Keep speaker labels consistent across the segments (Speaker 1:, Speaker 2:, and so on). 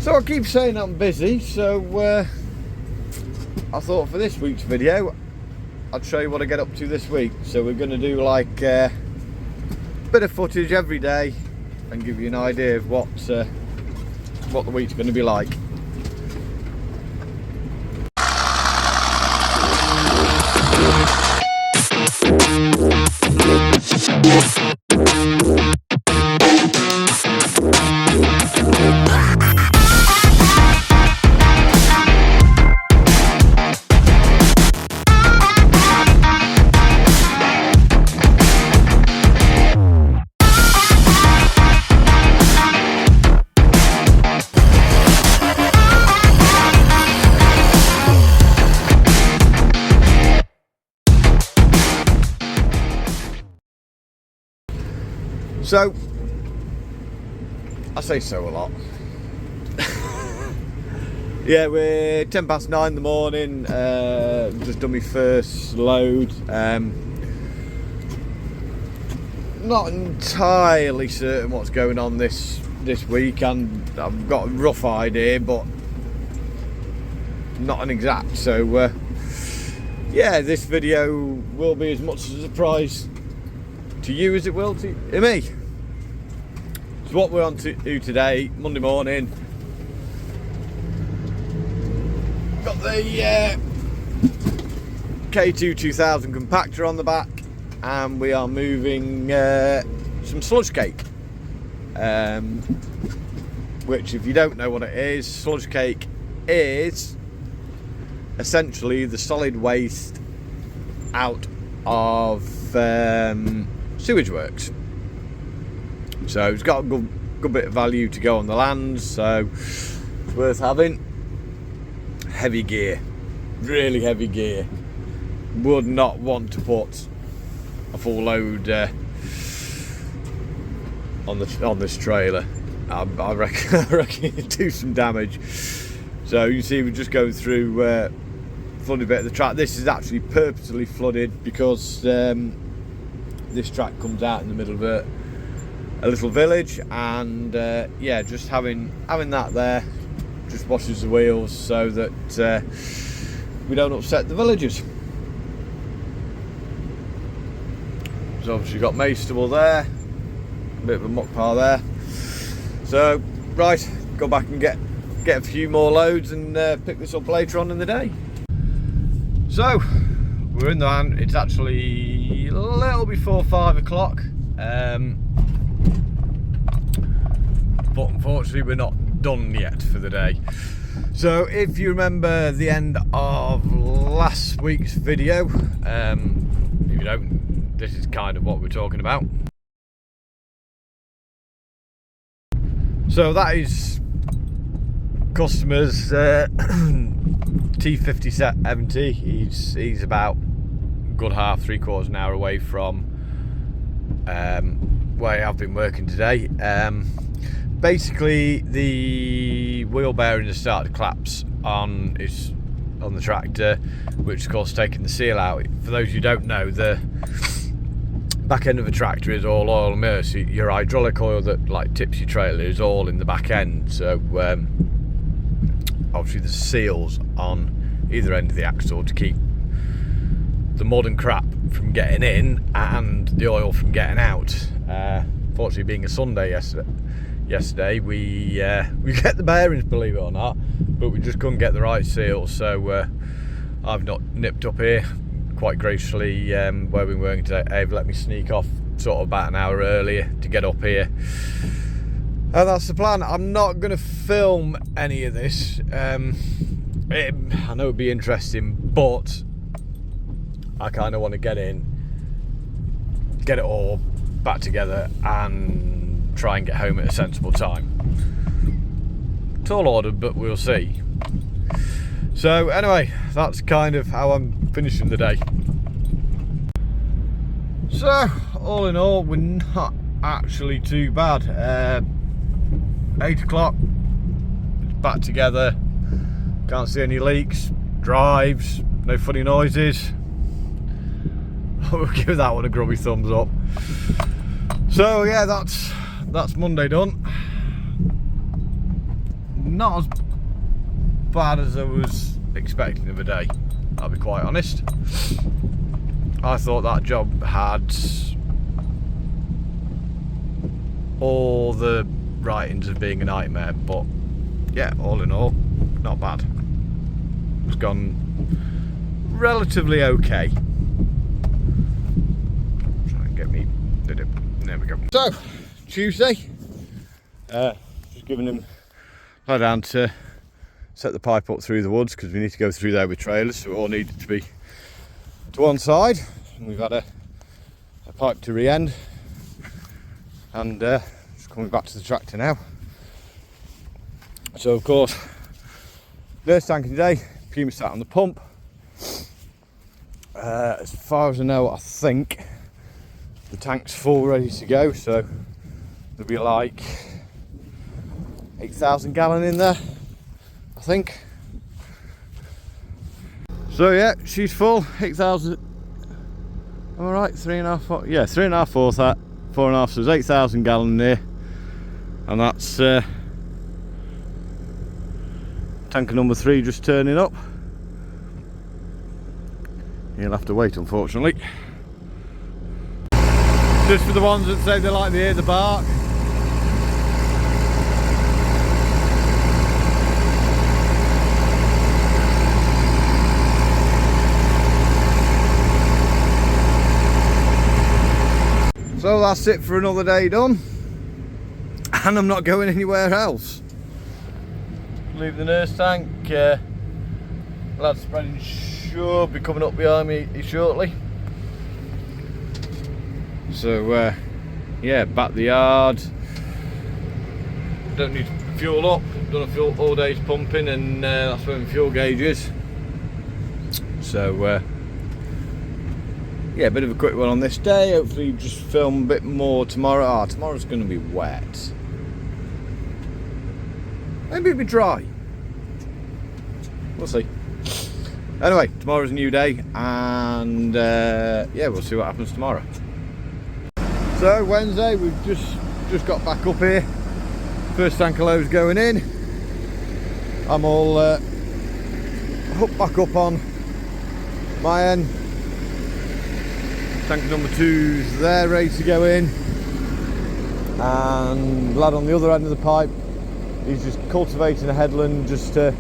Speaker 1: So I keep saying I'm busy, so I thought for this week's video I'd show you what I get up to this week. So we're going to do like a bit of footage every day and give you an idea of what the week's going to be like. So, I say so a lot. Yeah, we're 9:10 in the morning, just done my first load. Not entirely certain what's going on this week, and I've got a rough idea, but not an exact. So, yeah, this video will be as much a surprise to you as it will to me. So what we're on to do today, Monday morning, got the K2 2000 compactor on the back, and we are moving some sludge cake, which, if you don't know what it is, sludge cake is essentially the solid waste out of sewage works. So it's got a good bit of value to go on the land, so it's worth having. Heavy gear, really heavy gear. Would not want to put a full load on this trailer. I reckon it'd do some damage. So you see, we're just going through flooded bit of the track. This is actually purposely flooded because this track comes out in the middle of a little village, and yeah, just having that there just washes the wheels so that we don't upset the villagers. So obviously got maize stubble there, a bit of a muck pile there. So right, go back and get a few more loads and pick this up later on in the day. So we're in the van. It's actually a little before 5 o'clock, but unfortunately we're not done yet for the day. So if you remember the end of last week's video, if you don't, this is kind of what we're talking about. So that is customers T5070. He's about a good half, 3/4 an hour away from where I've been working today. Basically, the wheel bearing has started to collapse on the tractor, which of course taking the seal out. For those who don't know, the back end of a tractor is all oil immersed. Your hydraulic oil that like tips your trailer is all in the back end. So obviously there's seals on either end of the axle to keep the mud and crap from getting in and the oil from getting out. Fortunately, being a Sunday yesterday we get the bearings, believe it or not, but we just couldn't get the right seals. So I've not nipped up here quite graciously where we've been working today. They've let me sneak off sort of about an hour earlier to get up here. And that's the plan. I'm not going to film any of this. I know it'd be interesting, but I kind of want to get it all back together and try and get home at a sensible time. Tall order, but we'll see. So anyway, that's kind of how I'm finishing the day. So all in all, we're not actually too bad. 8 o'clock, it's back together. Can't see any leaks, drives, no funny noises. We'll give that one a grubby thumbs up. So yeah, that's Monday done. not as bad as I was expecting of a day, I'll be quite honest. I thought that job had all the writings of being a nightmare, but yeah, all in all, not bad. It's gone relatively okay. Try and get me. There we go. So, Tuesday. Just giving him a down to set the pipe up through the woods, because we need to go through there with trailers, so it all needed to be to one side. And we've had a pipe to re-end, and just coming back to the tractor now. So of course, nurse tank today, Puma sat on the pump. As far as I know, I think the tank's full, ready to go, so there'll be like 8,000 gallon in there, I think. So yeah, she's full, 8,000. Am I right? 3.5, 4, yeah, 3.5, 4.5, so there's 8,000 gallon there, and that's tanker number 3 just turning up. You'll have to wait, unfortunately. Just for the ones that say they like to hear the bark. So that's it for another day done, and I'm not going anywhere else. Leave the nurse tank. Lad spreading should be coming up behind me shortly. So yeah, back the yard. Don't need to fuel up. Done a fuel all day's pumping, and that's where my fuel gauge is. So yeah, a bit of a quick one on this day. Hopefully just film a bit more tomorrow. Tomorrow's going to be wet. Maybe it'll be dry. We'll see. Anyway, tomorrow's a new day, and yeah, we'll see what happens tomorrow. So Wednesday, we've just got back up here. First tank of loads going in. I'm all hooked back up on my end. Tank number 2's there, ready to go in, and lad on the other end of the pipe, he's just cultivating a headland just to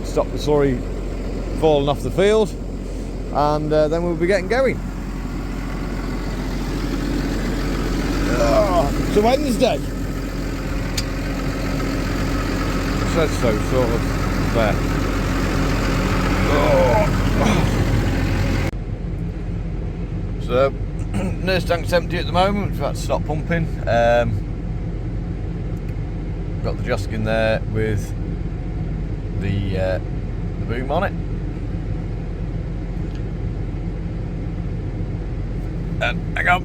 Speaker 1: stop the slurry falling off the field, and then we'll be getting going. It's a Wednesday. So sort of there. So, nurse tank's empty at the moment. We've had to stop pumping. Got the josk in there with the boom on it. And hang on.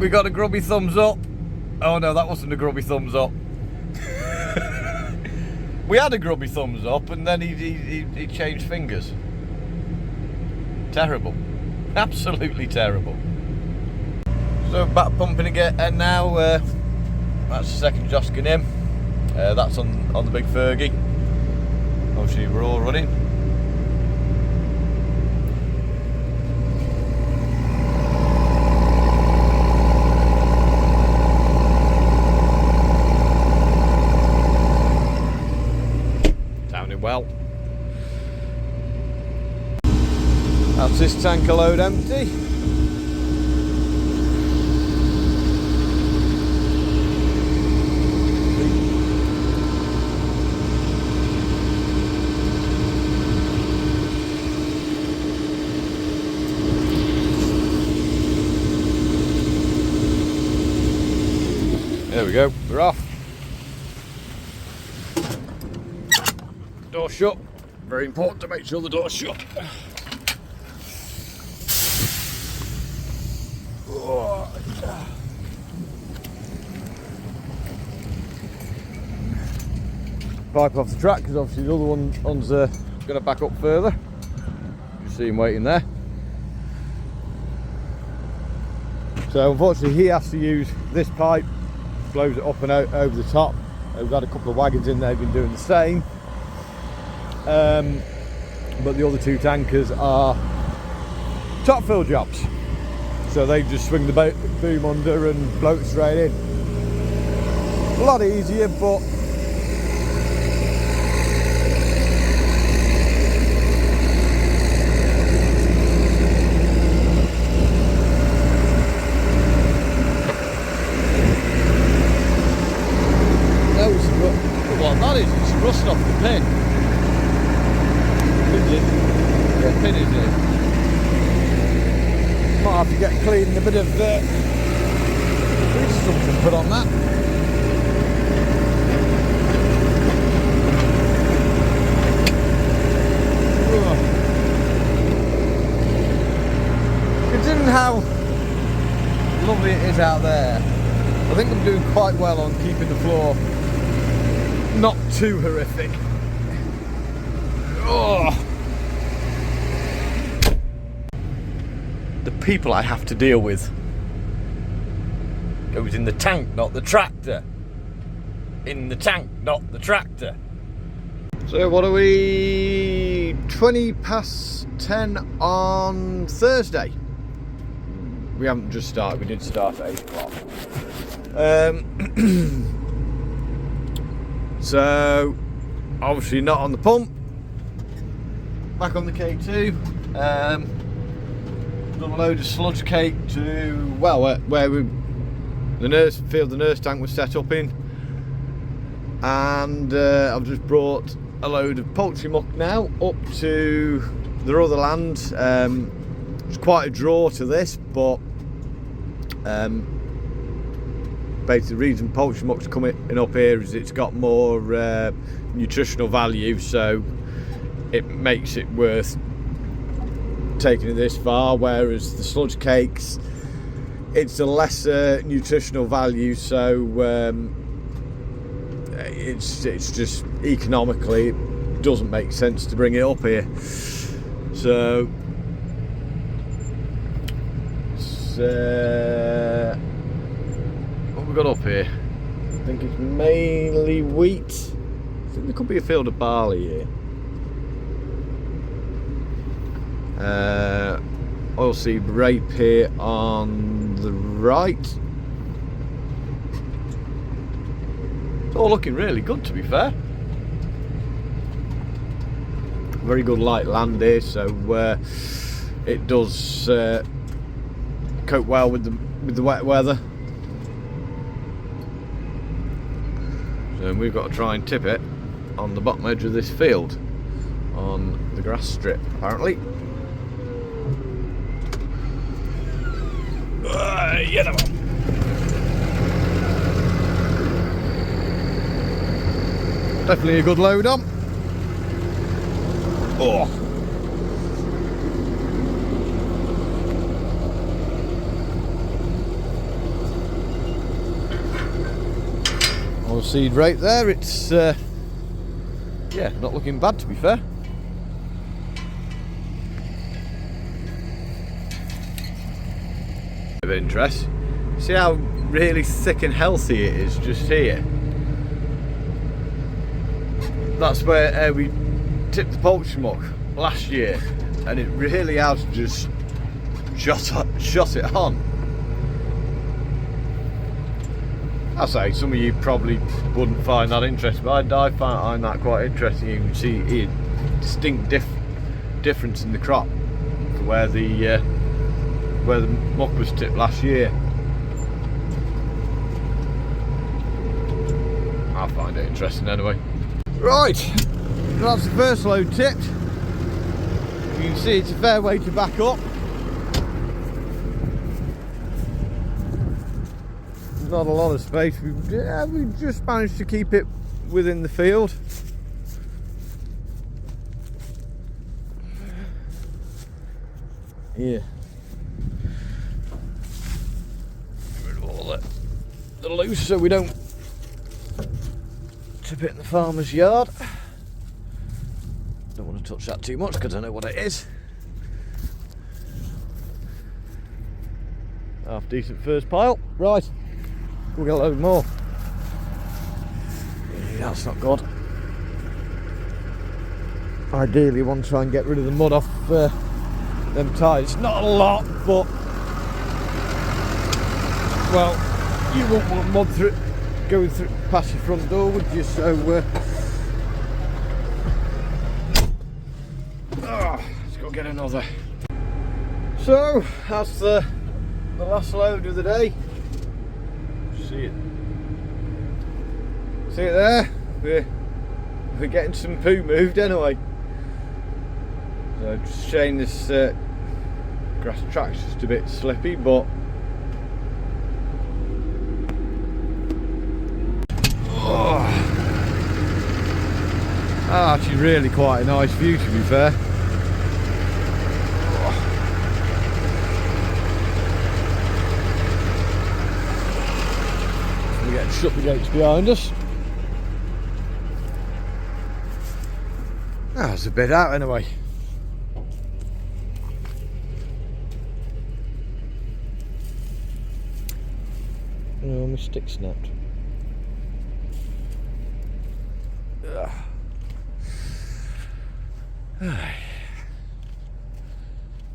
Speaker 1: We got a grubby thumbs up. Oh no, that wasn't a grubby thumbs up. We had a grubby thumbs up, and then he changed fingers. Terrible. Absolutely terrible. So back pumping again, and now that's the second josk in him. That's on the big Fergie. Obviously we're all running. Sounding well. That's this tanker load empty. There we go, we're off. Door shut. Very important to make sure the door's shut. Pipe off the track, because obviously the other one's going to back up further. You see him waiting there. So unfortunately he has to use this pipe, blows it up and out over the top. We've got a couple of wagons in there who've been doing the same. But the other 2 tankers are top fill jobs. So they just swing the boom under and float straight in. A lot easier, but what that is, it's rust off the pin. Is it? Yeah, pin is it? Might have to get clean a bit of grease or something put on that. Considering how lovely it is out there, I think I'm doing quite well on keeping the floor not too horrific. Oh. The people I have to deal with goes in the tank, not the tractor. In the tank, not the tractor. So what are we? 20 past 10 on Thursday. We haven't just started, we did start at 8 o'clock. So, obviously not on the pump. Back on the K2. Done a load of sludge cake to, well, where the nurse tank was set up in. And I've just brought a load of poultry muck now up to the other land. It's quite a draw to this, but basically the reason poultry muck's coming up here is it's got more nutritional value, so it makes it worth taking it this far, whereas the sludge cakes, it's a lesser nutritional value, so it's just economically it doesn't make sense to bring it up here. So what we got up here? I think it's mainly wheat. I think there could be a field of barley here. Oilseed rape here on the right. It's all looking really good, to be fair. Very good light land here, so it does cope well with the wet weather. So we've got to try and tip it on the bottom edge of this field on the grass strip, apparently. Yeah, definitely a good load on. Oh. Seed right there, it's yeah, not looking bad, to be fair. Of interest, see how really thick and healthy it is just here. That's where we tipped the poultry muck last year, and it really has just shot it on. I say some of you probably wouldn't find that interesting, but I find that quite interesting. You can see a distinct difference in the crop for where the muck was tipped last year. I find it interesting anyway. Right, that's the first load tipped. You can see it's a fair way to back up. Not a lot of space. We just managed to keep it within the field. Yeah. Get rid of all the loose so we don't tip it in the farmer's yard. Don't want to touch that too much because I know what it is. Half decent first pile. Right. We'll get a load more. That's not good. Ideally, want to try and get rid of the mud off them tyres. Not a lot, but well, you wouldn't want mud going through past your front door, would you? So let's go get another. So that's the last load of the day. See it there? We're getting some poo moved anyway. So just showing this grass track's just a bit slippy, but actually really quite a nice view, to be fair. We're getting shut the gates behind us. That's a bit out anyway. Oh, my stick snapped.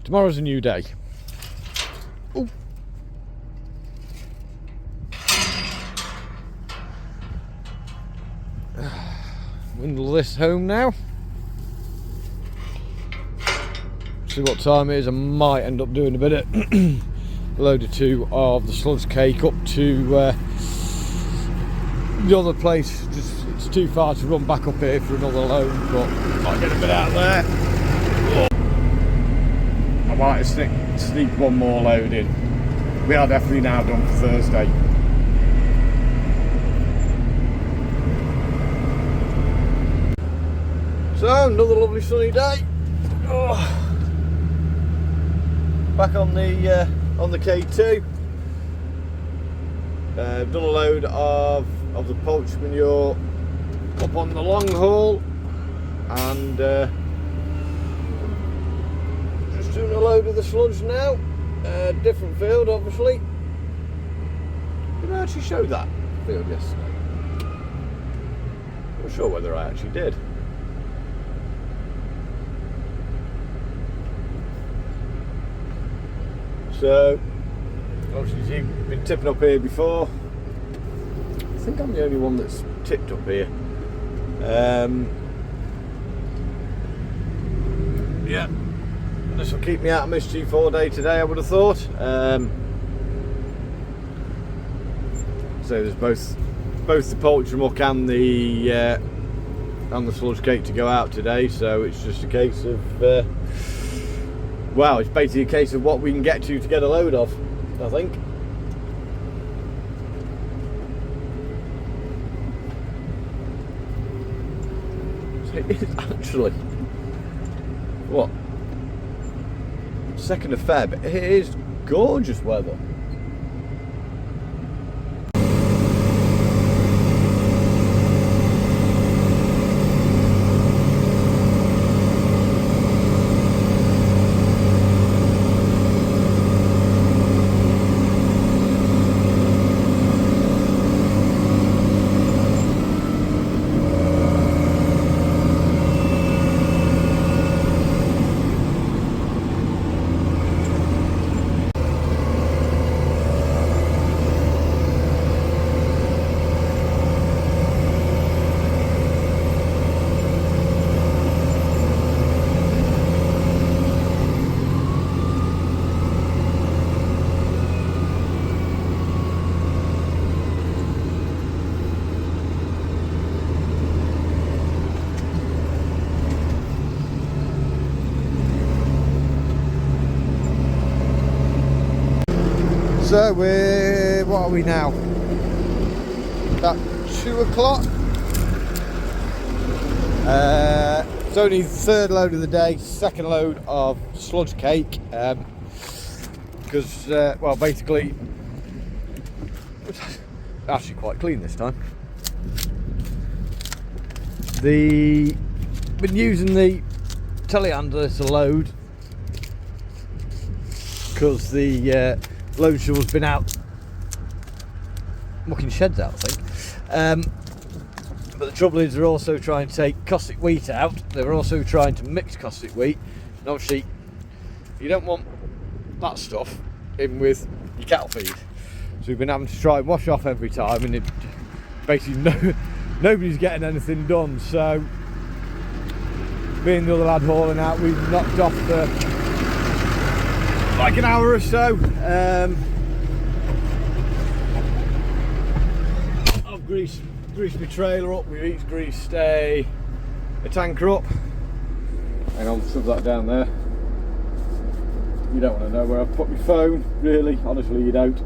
Speaker 1: Tomorrow's a new day. Ooh. Windle this home now. See what time it is. I might end up doing a bit of load or two of the sludge cake up to the other place. Just it's too far to run back up here for another load, but might get a bit out there. I might sneak one more load in. We are definitely now done for Thursday. So another lovely sunny day. Back on the K2. Done a load of the poultry manure up on the long haul, and just doing a load of the sludge now. Different field, obviously. Did I actually show that field yesterday? I'm not sure whether I actually did. So, obviously you've been tipping up here before. I think I'm the only one that's tipped up here. Yeah, this will keep me out of mischief all day today, I would have thought. So there's both the poultry muck and the sludge cake to go out today. So it's just a case of well, it's basically a case of what we can get to get a load of, I think. So it is actually, what, 2nd of Feb. It is gorgeous weather. So what are we now? About 2 o'clock. It's only the 3rd load of the day, 2nd load of sludge cake. Because, well, basically, it's actually quite clean this time. Been using the telehandler to load because the load shovel's been out mucking sheds out, I think. But the trouble is they're also trying to take caustic wheat out. They're also trying to mix caustic wheat. And obviously, you don't want that stuff in with your cattle feed. So we've been having to try and wash off every time, and it basically nobody's getting anything done. So, being the other lad hauling out, we've knocked off for like an hour or so. I've greased my trailer up. We've each greased a tanker up. Hang on, shove that down there. You don't want to know where I've put my phone, really. Honestly, you don't.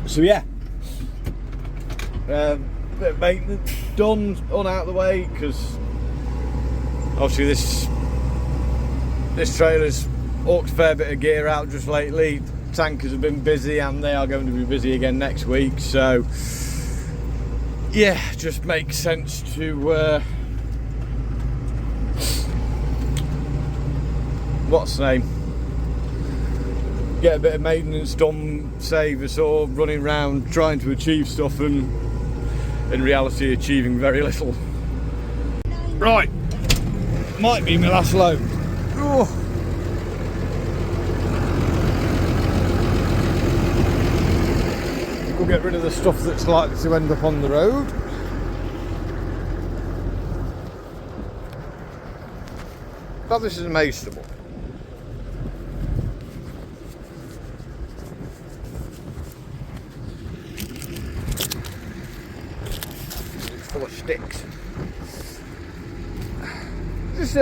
Speaker 1: So yeah, bit of maintenance done, on out of the way, because obviously this trailer's hawked a fair bit of gear out just lately. Tankers have been busy, and they are going to be busy again next week. So yeah, just makes sense to what's the name? Get a bit of maintenance done, save us all running around trying to achieve stuff and in reality achieving very little. Right, might be my last load. Oh. We'll get rid of the stuff that's likely to end up on the road. But this is a maize stubble. Full of sticks. Just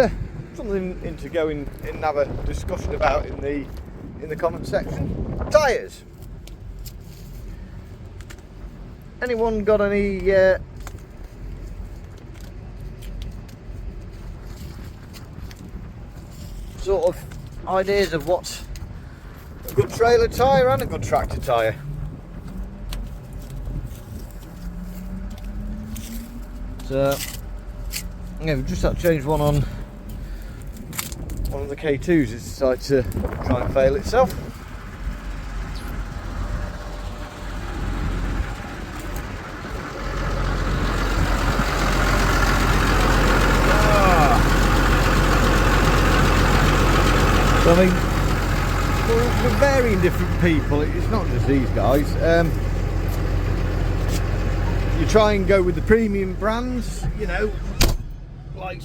Speaker 1: something to go in and have a discussion about in the comment section. Tyres. Anyone got any sort of ideas of what's a good trailer tyre and a good tractor tyre? So yeah, we've just had to change one on one of the K2s. It's decided to try and fail itself. So, I mean, we're varying different people. It's not just these guys. You try and go with the premium brands, you know, like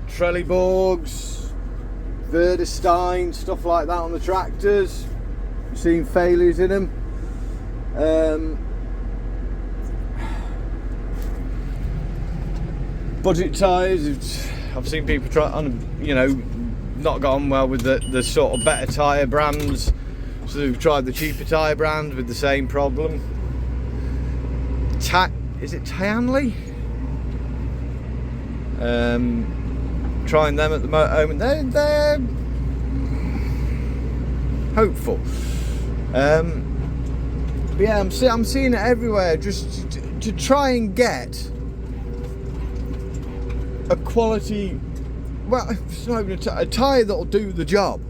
Speaker 1: Trelleborgs, Verdestein, stuff like that on the tractors. You've seen failures in them. Budget tyres, I've seen people try on, you know, not got on well with the sort of better tyre brands. So they've tried the cheaper tyre brand with the same problem. Is it Tianli? Trying them at the moment. They're hopeful. But yeah, I'm seeing it everywhere. Just to try and get a quality, well, it's not even a tyre that'll do the job.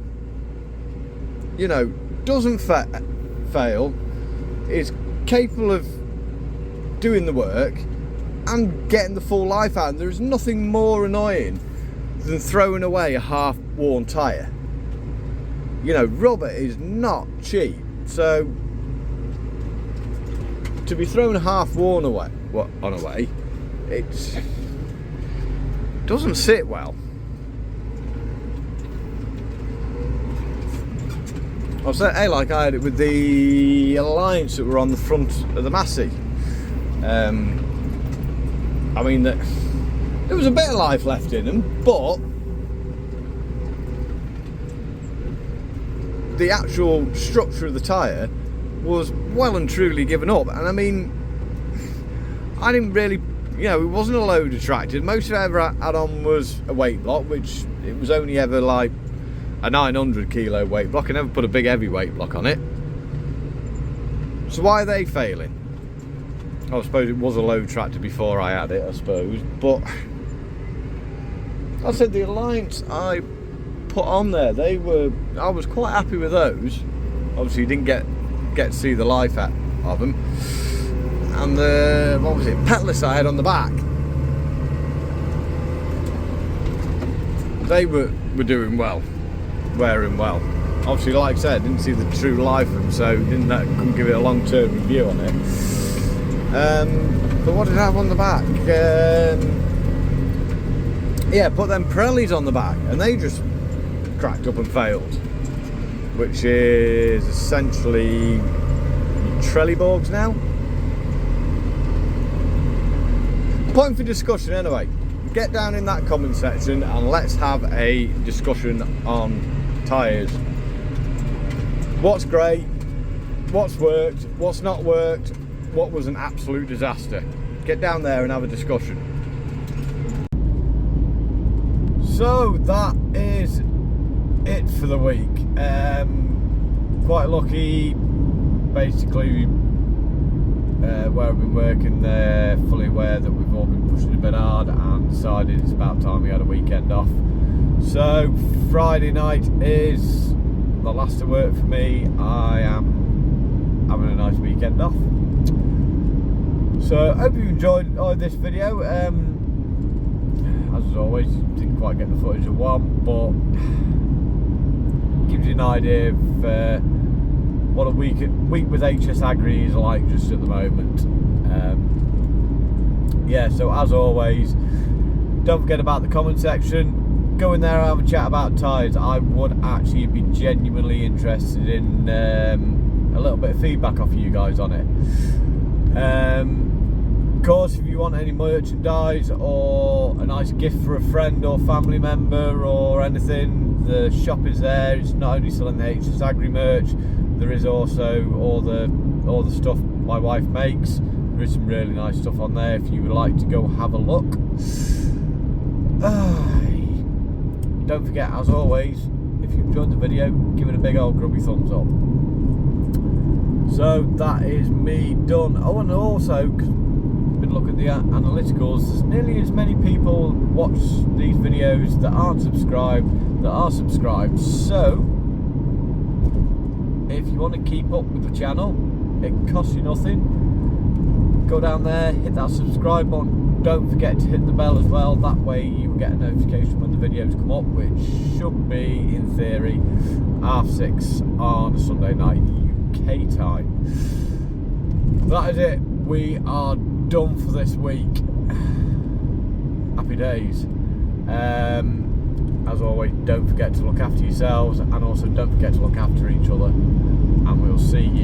Speaker 1: You know, doesn't fail, is capable of doing the work and getting the full life out. And there is nothing more annoying than throwing away a half-worn tyre. You know, rubber is not cheap, so to be thrown half-worn away, it doesn't sit well. I said, hey, like I had it with the Alliance that were on the front of the Massey. I mean, there was a bit of life left in them, but the actual structure of the tyre was well and truly given up. And I mean, I didn't really, you know, it wasn't a load attracted. Most I ever had on was a weight block, which it was only ever like a 900 kilo weight block. I never put a big heavy weight block on it. So why are they failing? I suppose it was a load tractor before I had it, I suppose. But I said the Alliance I put on there, I was quite happy with those. Obviously you didn't get to see the life of them, and the, what was it, peddler side on the back. They were doing well, wearing well. Obviously, like I said, I didn't see the true life of them, so couldn't give it a long-term review on it. But what did I have on the back? Yeah, put them Pirellis on the back, and they just cracked up and failed, which is essentially Trelleborgs now. Point for discussion anyway. Get down in that comment section and let's have a discussion on tyres. What's great, what's worked, what's not worked, what was an absolute disaster. Get down there and have a discussion. So that is it for the week. Quite lucky, basically, where I've been working, they're fully aware that we've all been pushing a bit hard and decided it's about time we had a weekend off. So Friday night is the last of work for me. I am having a nice weekend off. So I hope you enjoyed this video. As always, didn't quite get the footage I want, but gives you an idea of what a week with HS Agri is like just at the moment. Yeah, so as always, don't forget about the comment section. Go in there and have a chat about tyres. I would actually be genuinely interested in a little bit of feedback off you guys on it. Of course, if you want any merchandise or a nice gift for a friend or family member or anything, the shop is there. It's not only selling the HS Agri merch, there is also all the stuff my wife makes. There is some really nice stuff on there if you would like to go have a look. Don't forget, as always, if you enjoyed the video, give it a big old grubby thumbs up. So that is me done. Oh, and also, because I've been looking at the analyticals, there's nearly as many people watch these videos that aren't subscribed that are subscribed. So if you want to keep up with the channel, it costs you nothing. Go down there, hit that subscribe button. Don't forget to hit the bell as well. That way you will get a notification when the videos come up, which should be, in theory, 6:30 on a Sunday night UK time. That is it. We are done for this week. Happy days. As always, don't forget to look after yourselves, and also don't forget to look after each other. And we'll see you